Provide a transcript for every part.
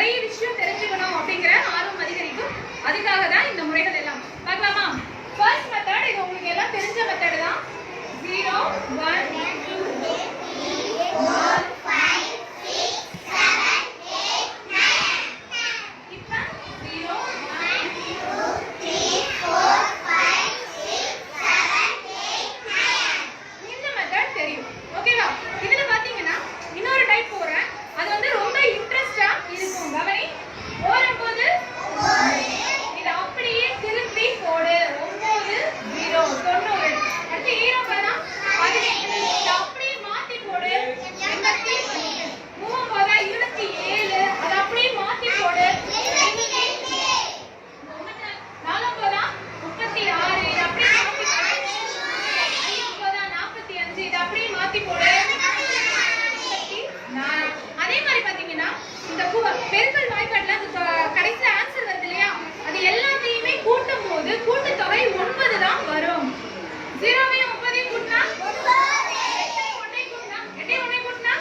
நிறைய விஷயம் தெரிஞ்சுக்கணும் அப்படிங்கிற ஆர்வம் அதிகரிக்கும். அதுக்காக தான் இந்த முறைகள் எல்லாம் பார்க்கலாமா? ஃபர்ஸ்ட் மெத்தட் இது உங்களுக்கு எல்லாம் தெரிஞ்ச மெத்தட் தான். 0 1 2 3 4 5 6 7 8 9. இப்ப 0 1 2 3 4 5 6 7 8 9. இந்த மெத்தட் தெரியும். ஓகேவா? இதுல பாத்தீங்கன்னா இன்னொரு டைப் போறேன். அது வந்து ரொம்ப இன்ட்ரஸ்டா இருக்கும். கவனி. ஓரம்போது இது அப்படியே திருப்பி போடு. 9 0 90. அடுத்து ஈரோப்பனா அது அப்படியே மாத்தி போடு. 87 மூவம்போதா 27 அது அப்படியே மாத்தி போடு. 4போதா 36 இது அப்படியே மாத்தி போடு. 5போதா 45 இது அப்படியே மாத்தி போடு. அதே மாதிரி பாத்தீங்கன்னா இந்த பெருக்கல் வாய்ப்பாடுல அந்த கடைசில ஆன்சர் வருது இல்லையா, அது எல்லாத்தையுமே கூட்டும் போது கூட்டுத்தொகை 9 தான் வரும். 0வையும் 9ஐயும் கூட்டினா 8ஐயும் 1ஐயும் கூட்டினா 8ஐயும் 1ஐயும் கூட்டினா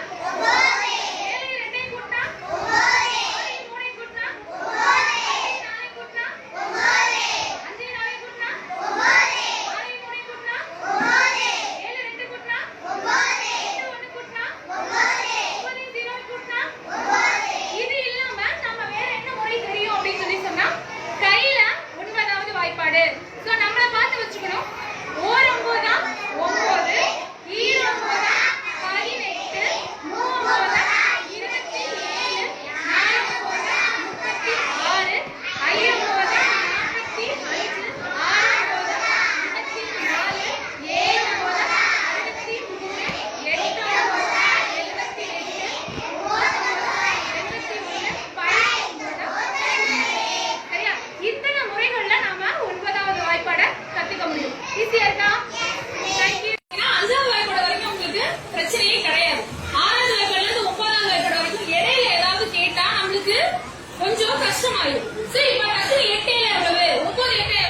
7ஐயும் 2ஐயும் கூட்டினா 6ஐயும் 3ஐயும் கூட்டினா 5ஐயும் 4ஐயும் கூட்டினா 5ஐயும் 4ஐயும் கூட்டினா 6ஐயும் 3ஐயும் கூட்டினா 7 2 கூட்டினா 8 1 கூட்டினா 9ஐயும் 0 கூட்டினா. இது இல்லாம நம்ம வேற என்ன முறை தெரியும் அப்படின்னு சொல்லி சொன்னா கையில 9வது வாய்ப்பாடு. சோ நம்மள பார்த்து வச்சுக்கணும். ஓரம்போதா 9 ஈரோம்போதா 18 மூவம்போதா 27 நாலம்போதா 36 ஐயம்போதா 45 ஆறம்போதா 34 ஏழம்போதா 63 எட்டம்போதா 78 ஒன்பதம்போதா 81 பன்னெண்டம்போதா சரியா? இத்தனை முறைகள்ல நாம 9வது வாய்ப்பாட கத்துக்க முடியும். ஈஸியா இருக்கா? தேங்க்யூ. 5வது வாய்ப்பாடு வரைக்கும் உங்களுக்கு பிரச்சனையே கிடையாது. 6வது வாய்ப்பாடுல இருந்து 9வது வாய்ப்பாடு வரைக்கும் இடையில ஏதாவது கேட்டா நம்மளுக்கு கொஞ்சம் கஷ்டமாயிடும். சரி, இப்ப 8 எவ்வளவு 9 8